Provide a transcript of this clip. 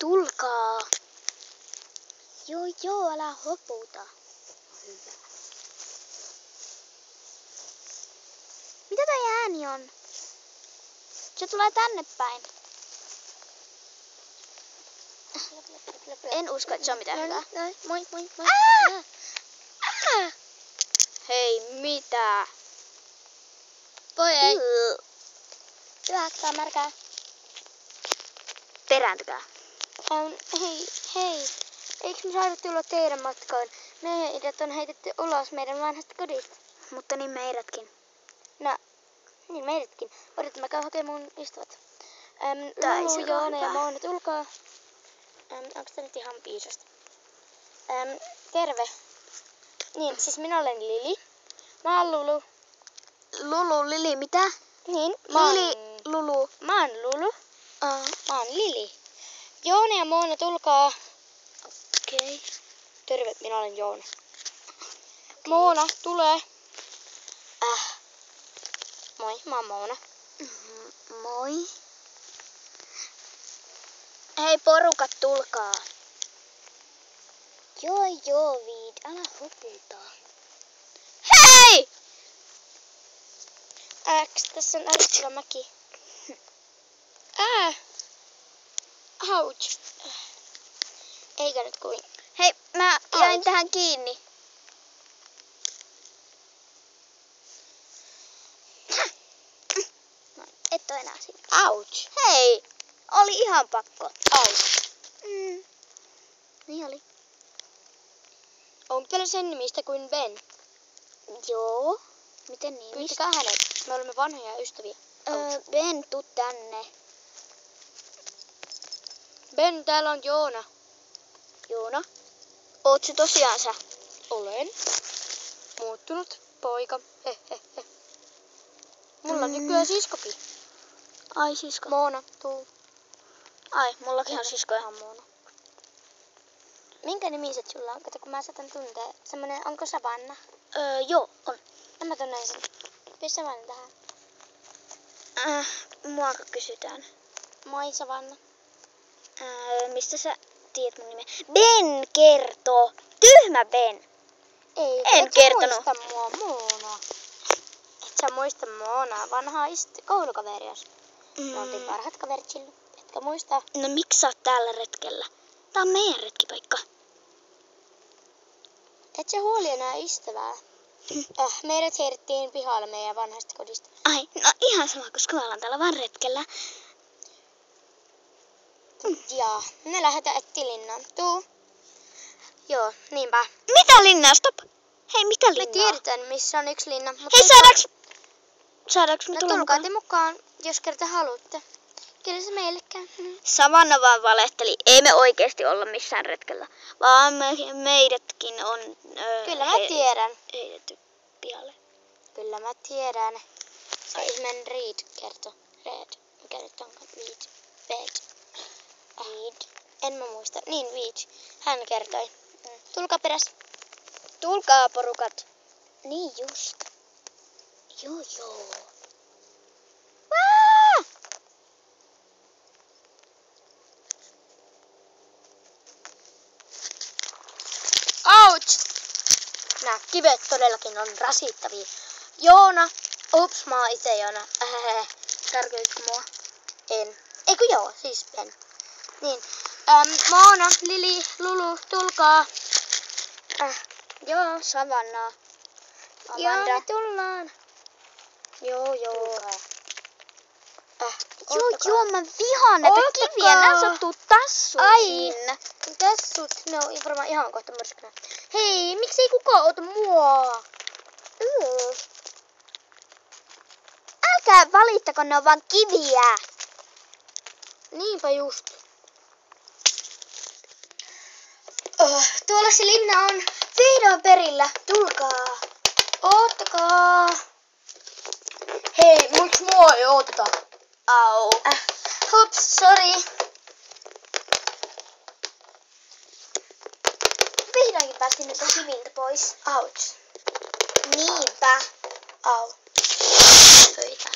tulkaa. Joo, älä hoputa. Hyvä. Mitä toi ääni on? Se tulee tänne päin. En usko, että se on mitään hyvää. Moi. Hei, mitä? Voi ei. Hyvä, tää on märkää. Perääntykää. Hei. Eikö me saada tulla teidän matkaan? Meidät on heitetty ulos meidän vanhasta kodista. Mutta niin meidätkin. No, niin meidätkin. Odotan, mä käyn hakemaan mun ystävät. Tai Lulu, se on Joona ja hyvä. Moona, tulkaa. Onks tää nyt ihan piisasta? Terve. Niin, siis minä olen Lili. Mä oon Lulu. Lili, mitä? Niin, Lulu. Mä oon Lulu. Mä oon Lili. Joona ja Moona, tulkaa. Okei. Terve, minä olen Joona. Moona, tulee. Moi, mä oon Moona. Moi. Hei porukat, tulkaa. Joo, Viid, älä hoputa. Hei! Tässä on ärsyttävä mäki. Ouch. Eikä nyt kuin. Hei, mä jäin tähän kiinni. Et oo enää siinä. Ouch. Hei, oli ihan pakko. Ouch. Niin oli. Onko teillä sen nimistä kuin Ben? Joo. Miten niin? Pyytäkää hänet. Me olemme vanhoja ystäviä. Ben, tuu tänne. Ben, täällä on Joona. Joona. Oot se tosiaan sä? Olen. Muuttunut poika. Mulla on nykyään siskokin. Ai sisko. Moona, tuu. Ai, mullakin on sisko ihan Moona. Minkä nimiset sulla on? Kato, kun mä saatan tuntea. Semmonen, onko Savanna? Joo, on. Mä tunnen sen. Pys Savanna tähän. Muaka kysytään. Moi Savanna. Mistä sä tiedät mun nimen? Ben kertoo. Tyhmä Ben. Ei, En et sä kertonut. muista mua, Moona. Et sä muista Moonaa, vanhaa koulukaverias. Me oltiin parhaat kaverit silloin. Etkä muista? No miksi sä oot täällä retkellä? Tää on meidän retkipaikka. Et sä huoli enää ystävää. Meidät heitettiin pihalle meidän vanhasta kodista. Ai, no ihan sama, koska me ollaan täällä vaan retkellä. Ja me lähdetään etsiä linnaan. Tuu. Joo, niinpä. Mitä linnaa? Stop! Hei, mitä Me linnaa? tiedetään, missä on yksi linna. Mutta Hei, saadaanko me no tulla tulkaa mukaan? te mukaan, jos kerta haluatte. Kyllä se meillekään. Savanna vaan valehteli. Ei me oikeesti olla missään retkellä. Vaan meidätkin on Kyllä mä tiedän. heitetty pihalle. Kyllä mä tiedän. Se ihmeen Reed kertoi. Mikä nyt onkaan? Reed. En mä muista. Niin, Reed. Hän kertoi. Tulkaa peräs. Tulkaa porukat. Niin just. Joo. Ouch! Nää kivet todellakin on rasittavia. Joona. Ups, mä oon itse Joona. Tarkoitko mua? En. Eikö joo, siis Ben. Niin. Moona, Lili, Lulu, tulkaa. Joo, Savannaa. Joo, Amanda. me tullaan. Joo. Ottakaa. Mä vihaan näitä Ottakaa. kiviä. Nää sattuu tassut Ai. sinne. Tessut, ne on varmaan ihan kohta myrskynä. Hei, miksi ei kukaan ota mua? Älkää valittako, ne on vaan kiviä. Niinpä just. Tuolla se linna on vihdoin perillä. Tulkaa. Oottakaa. Hei, miksi mua ei ooteta? Au. Hups, sorry. Vihdoinkin päästiin nyt kiviltä pois. Ouch. Niinpä. Au. Pöytä.